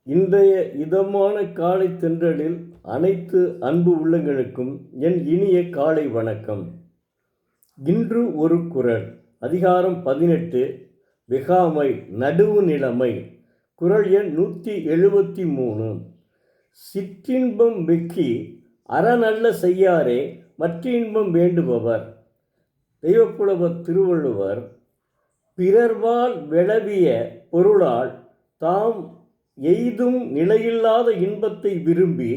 இன்றைய இதமான காலை தென்றலில் அனைத்து அன்பு உள்ளங்களுக்கும் என் இனிய காலை வணக்கம். இன்று ஒரு குறள், அதிகாரம் 18, வெகாமை, நடுவு நிலைமை. குறள் எண் 173. சிற்றின்பம் வெக்கி அறநல்ல செய்யாரே மற்றின்பம் வேண்டுபவர். தெய்வப்புலவர் திருவள்ளுவர் பிறர்வால் விளவிய பொருளால் தாம் எய்தும் நிலையில்லாத இன்பத்தை விரும்பி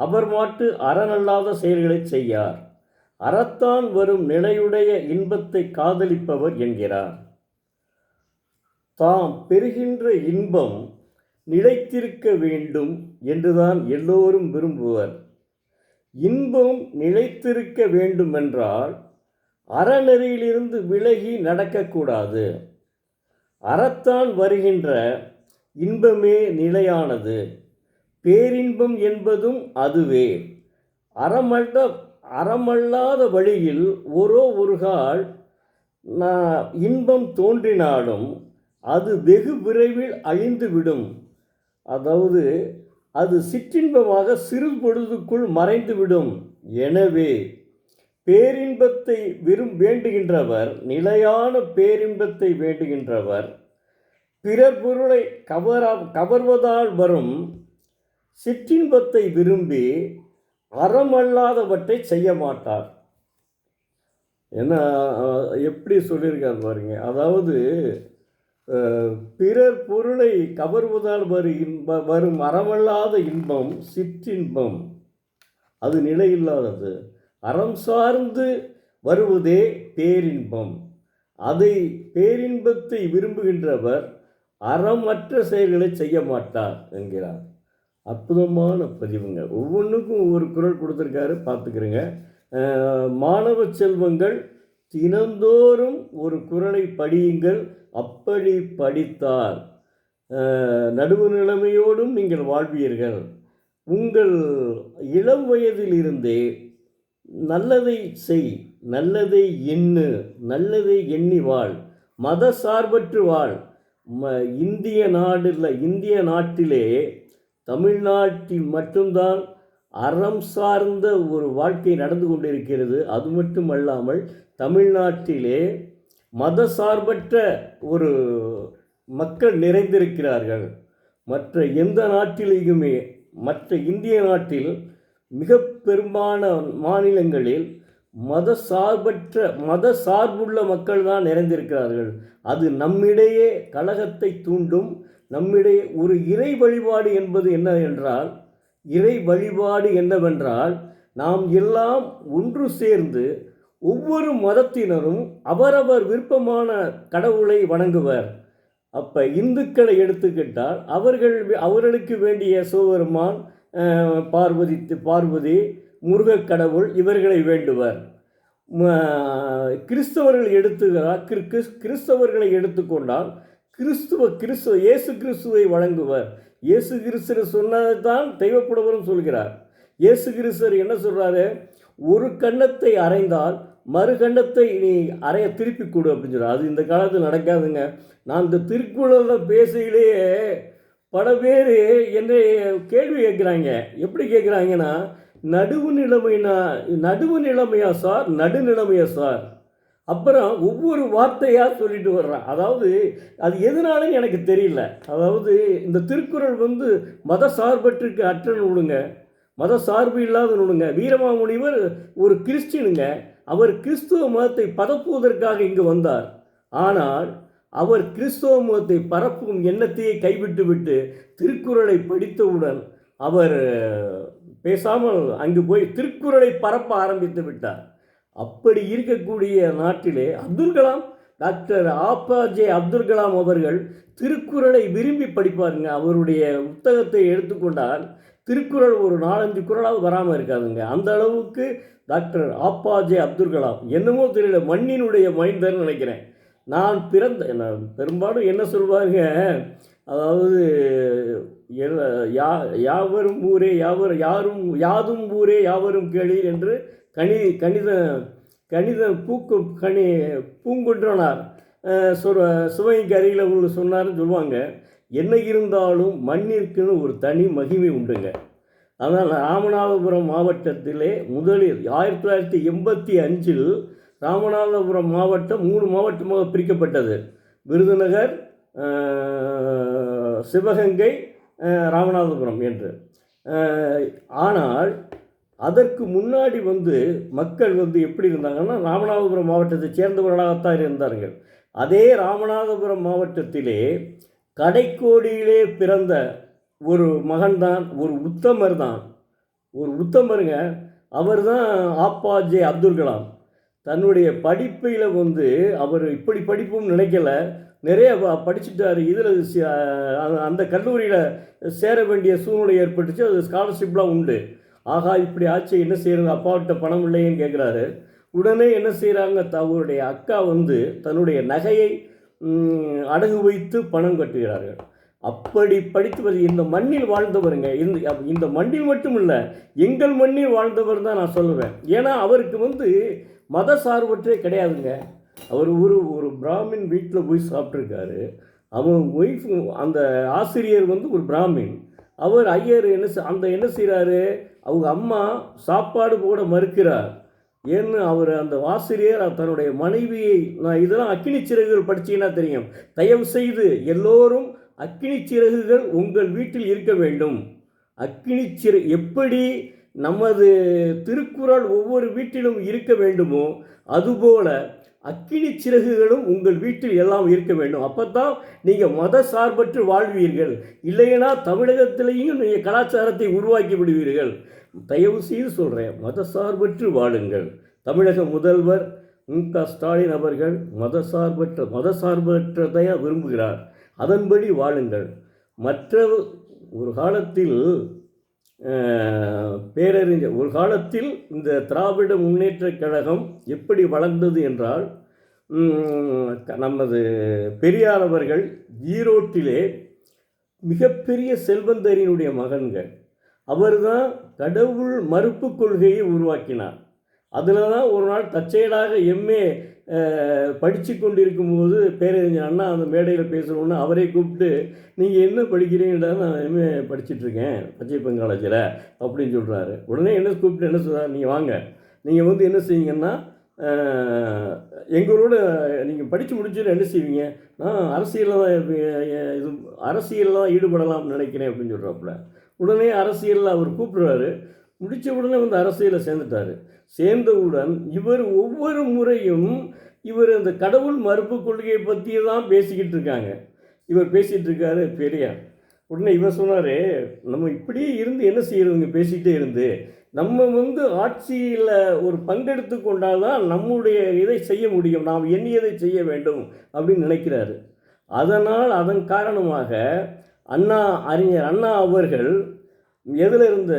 அவர் மாட்டு அறனல்லாத செயல்களை செய்யார். அறத்தான் வரும் நிலையுடைய இன்பத்தை காதலிப்பவர் என்கிறார். தாம் பெறுகின்ற இன்பம் நிலைத்திருக்க வேண்டும் என்றுதான் எல்லோரும் விரும்புவர். இன்பம் நிலைத்திருக்க வேண்டுமென்றால் அறநெறியிலிருந்து விலகி நடக்கக்கூடாது. அறத்தான் வருகின்ற இன்பமே நிலையானது. பேரின்பம் என்பதும் அதுவே. அறமல்லாத வழியில் ஒரு கால் இன்பம் தோன்றினாலும் அது வெகு விரைவில் அழிந்துவிடும். அதாவது அது சிற்றின்பமாக சிறு பொழுதுக்குள் மறைந்துவிடும். எனவே பேரின்பத்தை வேண்டுகின்றவர், நிலையான பேரின்பத்தை வேண்டுகின்றவர், பிறர் பொருளை கவர்வதால் வரும் சிற்றின்பத்தை விரும்பி அறமல்லாதவற்றை செய்ய மாட்டார். ஏன்னா எப்படி சொல்லியிருக்காரு பாருங்க. அதாவது பிறர் பொருளை கவர்வதால் வரும் அறமல்லாத இன்பம் சிற்றின்பம், அது நிலையில்லாதது. அறம் சார்ந்து வருவதே பேரின்பம். அதை பேரின்பத்தை விரும்புகின்றவர் அறமற்ற செயல்களை செய்ய மாட்டார் என்கிறார். அற்புதமான பதிவுங்க. ஒவ்வொன்றுக்கும் ஒவ்வொரு குறள் கொடுத்துருக்காரு, பார்த்துக்கிறேங்க. மாணவ செல்வங்கள் தினந்தோறும் ஒரு குறளை படியுங்கள். அப்படி படித்தால் நடுவு நிலைமையோடும் நீங்கள் வாழ்வீர்கள். உங்கள் இளம் வயதிலிருந்தே நல்லதை செய், நல்லதை எண்ணு, நல்லதை எண்ணி வாழ், மத சார்பற்று வாழ். இந்திய நாட்டிலே தமிழ்நாட்டில் மட்டும்தான் அறம் சார்ந்த ஒரு வாழ்க்கை நடந்து கொண்டிருக்கிறது. அது மட்டுமல்லாமல் தமிழ்நாட்டிலே மத சார்பற்ற ஒரு மக்கள் நிறைந்திருக்கிறார்கள். மற்ற எந்த நாட்டிலேயுமே, மற்ற இந்திய நாட்டில் மிக பெரும்பாலான மாநிலங்களில் மத சார்புள்ள மக்கள் தான் நிறைந்திருக்கிறார்கள். அது நம்மிடையே கலகத்தை தூண்டும். நம்மிடையே ஒரு இறை வழிபாடு என்பது என்னவென்றால் நாம் எல்லாம் ஒன்று சேர்ந்து ஒவ்வொரு மதத்தினரும் அவரவர் விருப்பமான கடவுளை வணங்குவர். அப்போ இந்துக்களை எடுத்துக்கிட்டால் அவர்களுக்கு வேண்டிய சிவபெருமான், பார்வதி, முருகக் கடவுள் இவர்களை வேண்டுவர். கிறிஸ்தவர்களை எடுத்துக்கொண்டால் இயேசு கிறிஸ்துவை வழங்குவர். இயேசு கிறிஸ்து சொன்னதை தான் தெய்வப்புலவரும் சொல்கிறார். இயேசு கிறிஸ்தர் என்ன சொல்கிறாரு? ஒரு கன்னத்தை அறைந்தால் மறு கன்னத்தை நீ திருப்பி கொடு அப்படின்னு சொல்கிறார். அது இந்த காலத்தில் நடக்காதுங்க. நான் இந்த திருக்குறளில் பேசையிலேயே பல பேர் என்னை கேள்வி கேட்குறாங்க. எப்படி கேட்குறாங்கன்னா, நடுவு நிலைமையா சார், நடுநிலைமையா சார்? அப்புறம் ஒவ்வொரு வார்த்தையாக சொல்லிட்டு வர்றான். அதாவது அது எதுனாலும் எனக்கு தெரியல. அதாவது இந்த திருக்குறள் மத சார்பற்றுக்கு அற்ற நூலுங்க, மத சார்பு இல்லாத நூலுங்க. வீரமாமுனிவர் ஒரு கிறிஸ்டினுங்க. அவர் கிறிஸ்துவ மதத்தை பரப்புவதற்காக இங்கு வந்தார். ஆனால் அவர் கிறிஸ்துவ மதத்தை பரப்பும் எண்ணத்தையே கைவிட்டு திருக்குறளை படித்தவுடன் அவர் பேசாமல் அங்கு போய் திருக்குறளை பரப்ப ஆரம்பித்து விட்டார். அப்படி இருக்கக்கூடிய நாட்டிலே டாக்டர் ஆப்பாஜே அப்துல் கலாம் அவர்கள் திருக்குறளை விரும்பி படிப்பாருங்க. அவருடைய புத்தகத்தை எடுத்துக்கொண்டால் திருக்குறள் ஒரு 4-5 குறளாவது வராமல் இருக்காதுங்க. அந்த அளவுக்கு டாக்டர் ஆப்பாஜே அப்துல் கலாம் என்னமோ தெரியல, மண்ணினுடைய மைந்தர்னு நினைக்கிறேன். நான் பெரும்பாலும் என்ன சொல்வாருங்க, அதாவது யாவரும் ஊரே யாதும் ஊரே யாவரும் கேளீர் என்று கணித பூங்குன்றனார் சிவகங்கைக்கு அருகில் சொன்னார்னு சொல்லுவாங்க. என்ன இருந்தாலும் மண்ணிற்குன்னு ஒரு தனி மகிமை உண்டுங்க. அதனால் ராமநாதபுரம் மாவட்டத்திலே முதலில் 1985 ராமநாதபுரம் மாவட்டம் 3 மாவட்டமாக பிரிக்கப்பட்டது. விருதுநகர், சிவகங்கை, ராமநாதபுரம் என்று. ஆனால் அதற்கு முன்னாடி மக்கள் எப்படி இருந்தாங்கன்னா, ராமநாதபுரம் மாவட்டத்தை சேர்ந்தவர்களாகத்தான் இருந்தார்கள். அதே ராமநாதபுரம் மாவட்டத்திலே கடைக்கோடியிலே பிறந்த ஒரு மகன்தான், ஒரு உத்தமருங்க. அவர் தான் ஆப்பாஜே அப்துல் கலாம். தன்னுடைய படிப்பில் அவர் இப்படி படிப்பும் நினைக்கல, நிறைய படிச்சுட்டார். இதில் அந்த கல்லூரியில் சேர வேண்டிய சூழ்நிலை ஏற்பட்டுச்சு. அது ஸ்காலர்ஷிப்லாம் உண்டு. ஆகா, இப்படி ஆச்சு, என்ன செய்கிறது, அப்பாவிட்ட பணம் இல்லைன்னு கேட்குறாரு. உடனே என்ன செய்கிறாங்க, அவருடைய அக்கா தன்னுடைய நகையை அடகு வைத்து பணம் கட்டுகிறார்கள். அப்படி படித்து இந்த மண்ணில் வாழ்ந்தவருங்க. இந்த மண்ணில் மட்டும் இல்லை, எங்கள் மண்ணில் வாழ்ந்தவர் தான் நான் சொல்லுவேன். ஏன்னா அவருக்கு மத சார்பற்றே கிடையாதுங்க. அவர் ஒரு பிராமின் வீட்டில் போய் சாப்பிட்ருக்காரு. அவன் ஒய்ஃப், அந்த ஆசிரியர் ஒரு பிராமின். அவர் ஐயர் என்ன செய்கிறாரு, அவங்க அம்மா சாப்பாடு போட மறுக்கிறார். ஏன்னு அவர் அந்த ஆசிரியர் தன்னுடைய மனைவியை, நான் இதெல்லாம் அக்கினி சிறகுகள் படித்தீங்கன்னா தெரியும். தயவு செய்து எல்லோரும் அக்கினி சிறகுகள் உங்கள் வீட்டில் இருக்க வேண்டும். எப்படி நமது திருக்குறள் ஒவ்வொரு வீட்டிலும் இருக்க வேண்டுமோ அதுபோல அக்கினி சிறகுகளும் உங்கள் வீட்டில் எல்லாம் இருக்க வேண்டும். அப்போ தான் நீங்கள் மத சார்பற்று வாழ்வீர்கள். இல்லைன்னா தமிழகத்திலேயும் நீங்கள் கலாச்சாரத்தை உருவாக்கி விடுவீர்கள். தயவு செய்து சொல்கிறேன், மத சார்பற்று வாழுங்கள். தமிழக முதல்வர் மு.க. ஸ்டாலின் அவர்கள் மத சார்பற்றதையாக விரும்புகிறார். அதன்படி வாழுங்கள். மற்ற ஒரு காலத்தில் ஒரு காலத்தில் இந்த திராவிட முன்னேற்றக் கழகம் எப்படி வளர்ந்தது என்றால், நமது பெரியார் அவர்கள் ஈரோட்டிலே மிகப்பெரிய செல்வந்தரினுடைய மகன்கள். அவர்தான் கடவுள் மறுப்பு கொள்கையை உருவாக்கினார். அதில் தான் ஒரு நாள் தற்செயலாக எம்ஏ படித்து கொண்டிருக்கும்போது பேரறிஞர் அண்ணா அந்த மேடையில் பேசணுன்னு அவரை கூப்பிட்டு, நீங்கள் என்ன படிக்கிறீங்கடா, நான் எம்ஏ படிச்சுட்ருக்கேன் பச்சையப்பன் காலேஜில் அப்படின்னு சொல்கிறாரு. உடனே என்ன கூப்பிட்டு என்ன சொல்கிறார், நீங்கள் வாங்க, நீங்கள் என்ன செய்வீங்கன்னா, எங்களோட நீங்கள் படித்து முடிச்சுட்டு என்ன செய்வீங்க, நான் அரசியலில் தான் ஈடுபடலாம்னு நினைக்கிறேன் அப்படின்னு சொல்கிறாப்புல. உடனே அரசியலில் அவர் கூப்பிடுறாரு. முடித்த உடனே அரசியலில் சேர்ந்துட்டார். சேர்ந்தவுடன் இவர் ஒவ்வொரு முறையும் அந்த கடவுள் மறுப்பு கொள்கையை பற்றி தான் பேசிக்கிட்டு இருக்காங்க. இவர் பேசிகிட்டு இருக்காரு பெரியார். உடனே இவர் சொன்னார், நம்ம இப்படியே இருந்து என்ன செய்யறதுங்க, பேசிக்கிட்டே இருந்து நம்ம ஆட்சியில் ஒரு பங்கெடுத்து கொண்டால் தான் நம்முடைய இதை செய்ய முடியும், நாம் எண்ணியதை செய்ய வேண்டும் அப்படின்னு நினைக்கிறாரு. அதன் காரணமாக அறிஞர் அண்ணா அவர்கள் எதில் இருந்த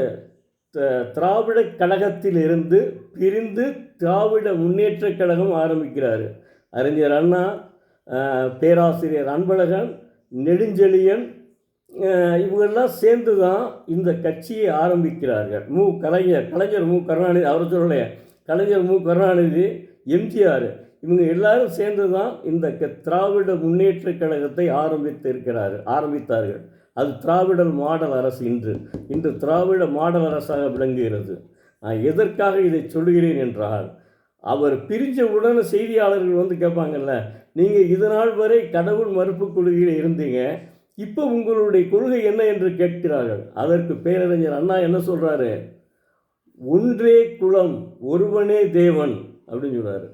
திராவிட கழகத்திலிருந்து பிரிந்து திராவிட முன்னேற்றக் கழகம் ஆரம்பிக்கிறார். அறிஞர் அண்ணா, பேராசிரியர் அன்பழகன், நெடுஞ்செழியன் இவங்கெல்லாம் சேர்ந்து தான் இந்த கட்சியை ஆரம்பிக்கிறார்கள். கலைஞர் மு கருணாநிதி, அவர் சொல்லலையே, கலைஞர் மு கருணாநிதி, எம்ஜிஆர் இவங்க எல்லாரும் சேர்ந்து தான் இந்த திராவிட முன்னேற்றக் கழகத்தை ஆரம்பித்தார்கள். அது திராவிட மாடல் அரசு. இன்று திராவிட மாடல் அரசாக விளங்குகிறது. நான் எதற்காக இதை சொல்கிறேன் என்றால், அவர் பிரிஞ்ச உடனே செய்தியாளர்கள் கேட்பாங்கல்ல, நீங்கள் இதனால் வரை கடவுள் மறுப்பு கொள்கையில் இருந்தீங்க, இப்போ உங்களுடைய கொள்கை என்ன என்று கேட்கிறார்கள். அதற்கு பேரறிஞர் அண்ணா என்ன சொல்கிறாரு, ஒன்றே குலம் ஒருவனே தேவன் அப்படின்னு சொல்கிறாரு.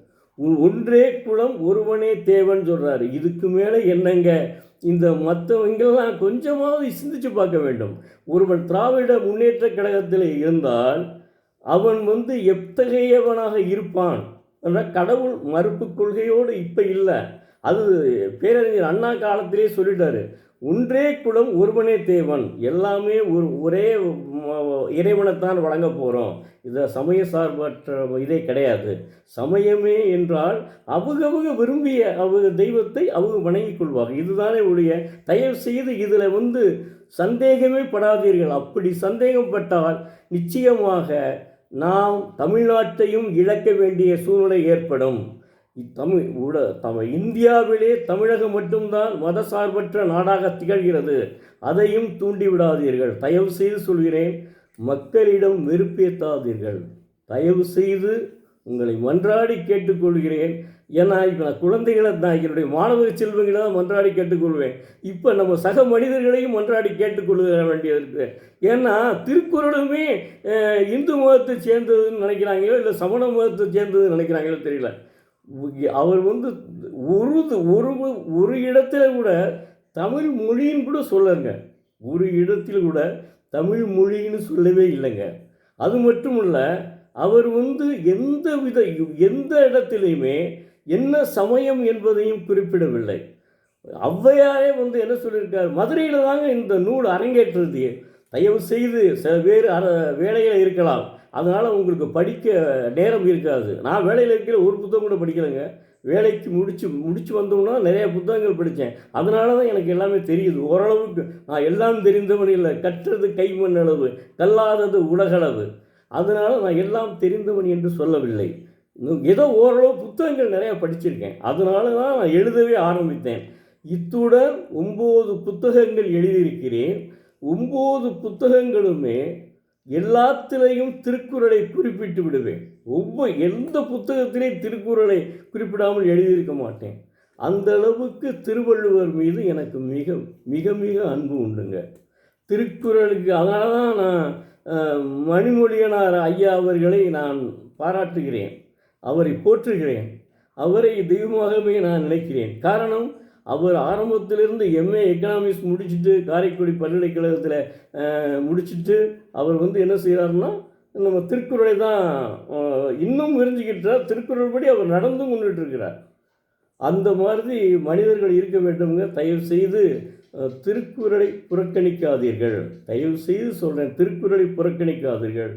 ஒன்றே குலம் ஒருவனே தேவன் சொல்கிறாரு. இதுக்கு மேலே என்னங்க, இந்த மற்றவங்கெல்லாம் கொஞ்சமாவது சிந்திச்சு பார்க்க வேண்டும். ஒருவன் திராவிட முன்னேற்ற கழகத்தில் இருந்தால் அவன் எத்தகையவனாக இருப்பான் என்ற கடவுள் மறுப்பு கொள்கையோடு இப்போ இல்லை. அது பேரறிஞர் அண்ணா காலத்திலே சொல்லிட்டாரு, ஒன்றே குலம் ஒருவனே தேவன், எல்லாமே ஒரே இறைவனைத்தான் வழங்க போகிறோம். இதை சமய சார்பற்ற இதே கிடையாது. சமயமே என்றால் அவங்க விரும்பிய அவங்க தெய்வத்தை அவங்க வணங்கிக் கொள்வார்கள். இதுதானே உடைய. தயவு செய்து இதில் சந்தேகமே படாதீர்கள். அப்படி சந்தேகப்பட்டால் நிச்சயமாக நாம் தமிழ்நாட்டையும் இழக்க வேண்டிய சூழ்நிலை ஏற்படும். இந்தியாவிலே தமிழகம் மட்டும்தான் மதசார்பற்ற நாடாக திகழ்கிறது. அதையும் தூண்டிவிடாதீர்கள். தயவு செய்து சொல்கிறேன், மக்களிடம் வெறுப்பேற்றாதீர்கள். தயவு செய்து உங்களை மன்றாடி கேட்டுக்கொள்கிறேன். ஏன்னா இப்போ நான் குழந்தைகளை தான், என்னுடைய மாணவ செல்வங்களை தான் மன்றாடி கேட்டுக்கொள்வேன். இப்போ நம்ம சக மனிதர்களையும் மன்றாடி கேட்டுக்கொள்ள வேண்டியது இருக்குது. ஏன்னா திருக்குறளுமே இந்து மதத்தை சேர்ந்ததுன்னு நினைக்கிறாங்களோ இல்லை சமண மதத்தை சேர்ந்ததுன்னு நினைக்கிறாங்களோ தெரியல. அவர் ஒரு இடத்துல கூட தமிழ் மொழின்னு கூட சொல்லங்க. ஒரு இடத்தில் கூட தமிழ் மொழின்னு சொல்லவே இல்லைங்க. அது மட்டும் இல்லை, அவர் எந்த இடத்துலையுமே என்ன சமயம் என்பதையும் குறிப்பிடவில்லை. ஔவையாரே என்ன சொல்லியிருக்கார், மதுரையில் தாங்க இந்த நூல் அரங்கேற்றது. தயவு செய்து சில பேர் வேலையில் இருக்கலாம், அதனால் உங்களுக்கு படிக்க நேரம் இருக்காது. நான் வேலையில் இருக்கிற ஒரு புத்தகம் கூட படிக்கலைங்க. வேலைக்கு முடிச்சு வந்தோம்னா நிறைய புத்தகங்கள் படித்தேன். அதனால தான் எனக்கு எல்லாமே தெரியுது. ஓரளவுக்கு நான் எல்லாம் தெரிந்தவன் இல்லை. கற்றது கைமண் அளவு, கல்லாதது உலகளவு. அதனால் நான் எல்லாம் தெரிந்தவன் என்று சொல்லவில்லை. ஏதோ ஓரளவு புத்தகங்கள் நிறையா படிச்சிருக்கேன். அதனால தான் நான் எழுதவே ஆரம்பித்தேன். இத்துடன் 9 புத்தகங்கள் எழுதியிருக்கிறேன். 9 புத்தகங்களுமே எல்லாத்திலையும் திருக்குறளை குறிப்பிட்டு விடுவேன். எந்த புத்தகத்திலையும் திருக்குறளை குறிப்பிடாமல் எழுதியிருக்க மாட்டேன். அந்த அளவுக்கு திருவள்ளுவர் மீது எனக்கு மிக மிக மிக அன்பு உண்டுங்க. திருக்குறளுக்கு அதனால தான் நான் மணிமொழியனார் ஐயா அவர்களை நான் பாராட்டுகிறேன், அவரை போற்றுகிறேன், அவரை தெய்வமாகவே நான் நினைக்கிறேன். காரணம், அவர் ஆரம்பத்திலிருந்து எம்ஏ எக்கனாமிக்ஸ் முடிச்சுட்டு காரைக்குடி பல்கலைக்கழகத்தில் முடிச்சுட்டு அவர் என்ன செய்கிறாருன்னா, நம்ம திருக்குறளை தான் இன்னும் விரிஞ்சிக்கிட்டார். திருக்குறள் படி அவர் நடந்து கொண்டுட்டு இருக்கிறார். அந்த மாதிரி மனிதர்கள் இருக்க வேண்டும்ங்க. தயவு செய்து திருக்குறளை புறக்கணிக்காதீர்கள். தயவு செய்து சொல்கிறேன், திருக்குறளை புறக்கணிக்காதீர்கள்.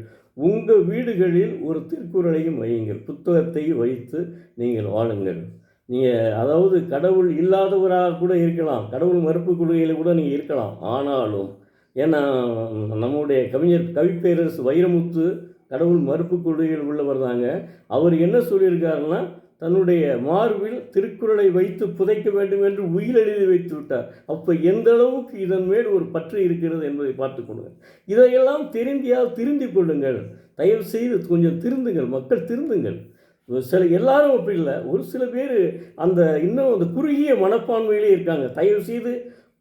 உங்கள் வீடுகளில் ஒரு திருக்குறளையும் வையுங்கள். புத்தகத்தை வைத்து நீங்கள் வாழுங்கள். நீங்கள் அதாவது கடவுள் இல்லாதவராக கூட இருக்கலாம், கடவுள் மறுப்பு கொள்கையில் கூட நீங்கள் இருக்கலாம். ஆனாலும் ஏன்னா நம்முடைய கவிப்பேரரசு வைரமுத்து கடவுள் மறுப்பு கொள்கையில் உள்ளவர் தாங்க. அவர் என்ன சொல்லியிருக்காருன்னா, தன்னுடைய மார்பில் திருக்குறளை வைத்து புதைக்க வேண்டும் என்று உயிர் எழுதி வைத்து விட்டார். அப்போ எந்த அளவுக்கு இதன் மேல் ஒரு பற்று இருக்கிறது என்பதை பார்த்து கொள்ளுங்கள். இதையெல்லாம் திருந்திக் கொள்ளுங்கள். தயவு செய்து கொஞ்சம் திருந்துங்கள், மக்கள் திருந்துங்கள். எல்லாரும் அப்படி இல்லை, ஒரு சில பேர் இன்னும் அந்த குறுகிய மனப்பான்மையிலே இருக்காங்க. தயவு செய்து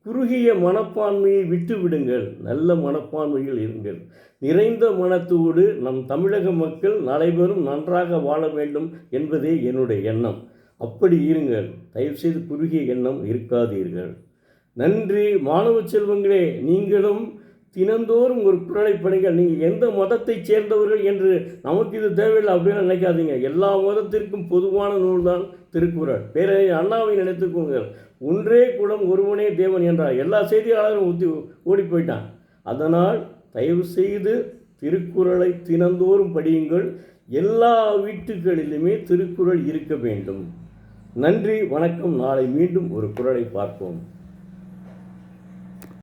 குறுகிய மனப்பான்மையை விட்டு விடுங்கள், நல்ல மனப்பான்மையில் இருங்கள். நிறைந்த மனத்தோடு நம் தமிழக மக்கள் அனைவரும் நன்றாக வாழ வேண்டும் என்பதே என்னுடைய எண்ணம். அப்படி இருங்கள். தயவுசெய்து குறுகிய எண்ணம் இருக்காதீர்கள். நன்றி. மாணவ செல்வங்களே, நீங்களும் தினந்தோறும் ஒரு குறளை படிங்கள். நீங்கள் எந்த மதத்தை சேர்ந்தவர்கள் என்று நமக்கு இது தேவையில்லை அப்படின்னு நினைக்காதீங்க. எல்லா மதத்திற்கும் பொதுவான நூல் தான் திருக்குறள். பேரறிஞர் அண்ணாவை நினைத்துக்கோங்கள். ஒன்றே குலம் ஒருவனே தேவன் என்றார். எல்லா செய்தியாளரும் ஓடி போயிட்டான். அதனால் தயவு செய்து திருக்குறளை தினந்தோறும் படியுங்கள். எல்லா வீட்டுகளிலுமே திருக்குறள் இருக்க வேண்டும். நன்றி, வணக்கம். நாளை மீண்டும் ஒரு குறளை பார்ப்போம்.